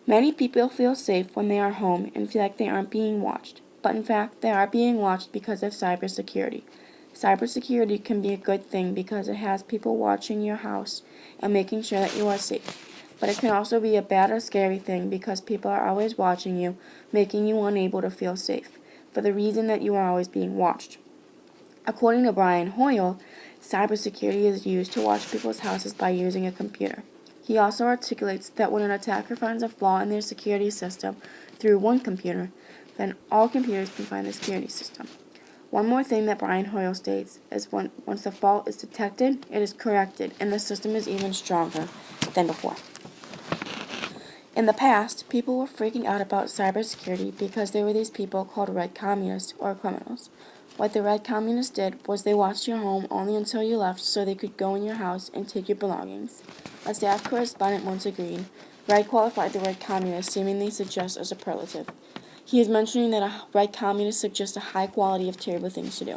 Many people feel safe when they are home and feel like they aren't being watched, but in fact, they are being watched because of cybersecurity. Cybersecurity can be a good thing because it has people watching your house and making sure that you are safe. But it can also be a bad or scary thing because people are always watching you, making you unable to feel safe, for the reason that you are always being watched. According to Brian Hoyle, cybersecurity is used to watch people's houses by using a computer. He also articulates that when an attacker finds a flaw in their security system through one computer, then all computers can find the security system. One more thing that Brian Hoyle states is once the fault is detected, it is corrected, and the system is even stronger than before. In the past, people were freaking out about cybersecurity because there were these people called red communists or criminals. What the red communists did was they watched your home only until you left so they could go in your house and take your belongings. A staff correspondent once agreed. Red qualified the red communist, seemingly suggest a superlative. He is mentioning that a red communist suggests a high quality of terrible things to do.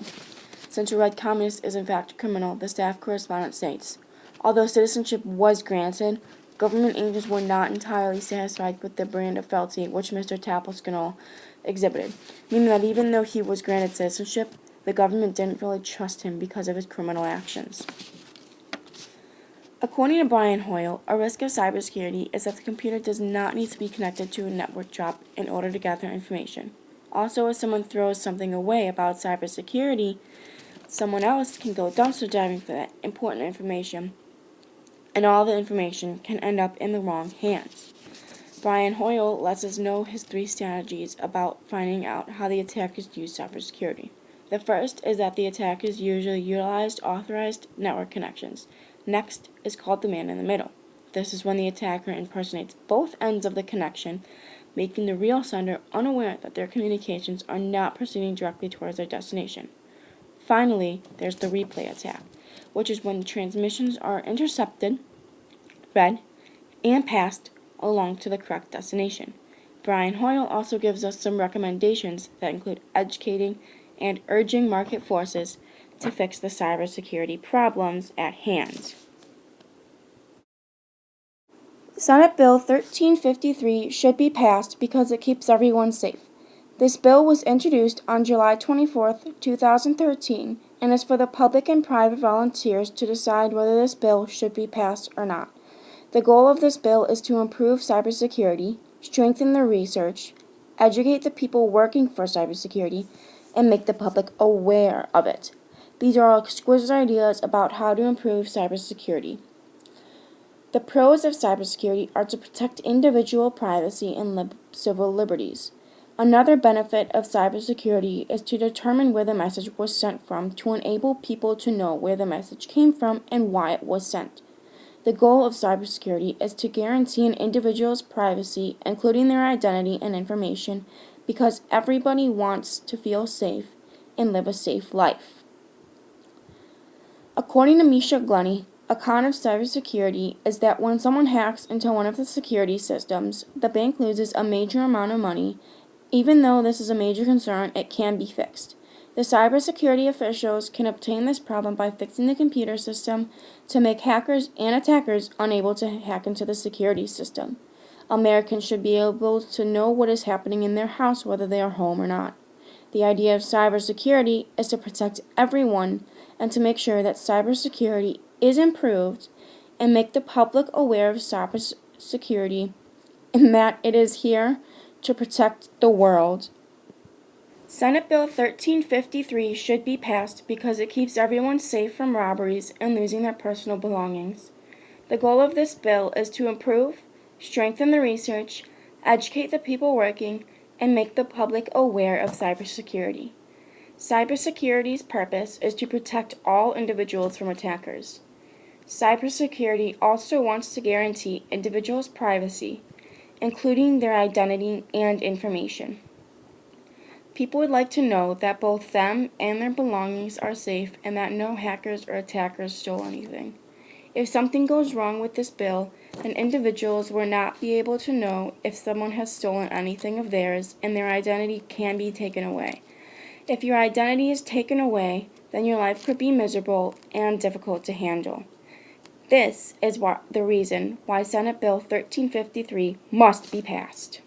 Since a red communist is in fact a criminal, the staff correspondent states, although citizenship was granted, government agents were not entirely satisfied with the brand of fealty which Mr. Tapelskinol exhibited, meaning that even though he was granted citizenship, the government didn't really trust him because of his criminal actions. According to Brian Hoyle, a risk of cybersecurity is that the computer does not need to be connected to a network drop in order to gather information. Also, if someone throws something away about cybersecurity, someone else can go dumpster diving for that important information, and all the information can end up in the wrong hands. Brian Hoyle lets us know his 3 strategies about finding out how the attackers use cybersecurity. The first is that the attackers usually utilized authorized network connections. Next is called the man in the middle. This is when the attacker impersonates both ends of the connection, making the real sender unaware that their communications are not proceeding directly towards their destination. Finally, there's the replay attack, which is when the transmissions are intercepted, read, and passed along to the correct destination. Brian Hoyle also gives us some recommendations that include educating and urging market forces to fix the cybersecurity problems at hand. Senate Bill 1353 should be passed because it keeps everyone safe. This bill was introduced on July 24, 2013, and is for the public and private volunteers to decide whether this bill should be passed or not. The goal of this bill is to improve cybersecurity, strengthen the research, educate the people working for cybersecurity, and make the public aware of it. These are all exquisite ideas about how to improve cybersecurity. The pros of cybersecurity are to protect individual privacy and civil liberties. Another benefit of cybersecurity is to determine where the message was sent from to enable people to know where the message came from and why it was sent. The goal of cybersecurity is to guarantee an individual's privacy, including their identity and information, because everybody wants to feel safe and live a safe life. According to Misha Glenny, a con of cybersecurity is that when someone hacks into one of the security systems, the bank loses a major amount of money. Even though this is a major concern, it can be fixed. The cybersecurity officials can obtain this problem by fixing the computer system to make hackers and attackers unable to hack into the security system. Americans should be able to know what is happening in their house whether they are home or not. The idea of cybersecurity is to protect everyone and to make sure that cybersecurity is improved and make the public aware of cybersecurity and that it is here to protect the world. Senate Bill 1353 should be passed because it keeps everyone safe from robberies and losing their personal belongings. The goal of this bill is to improve, strengthen the research, educate the people working, and make the public aware of cybersecurity. Cybersecurity's purpose is to protect all individuals from attackers. Cybersecurity also wants to guarantee individuals' privacy, including their identity and information. People would like to know that both them and their belongings are safe and that no hackers or attackers stole anything. If something goes wrong with this bill, then individuals will not be able to know if someone has stolen anything of theirs, and their identity can be taken away. If your identity is taken away, then your life could be miserable and difficult to handle. This is the reason why Senate Bill 1353 must be passed.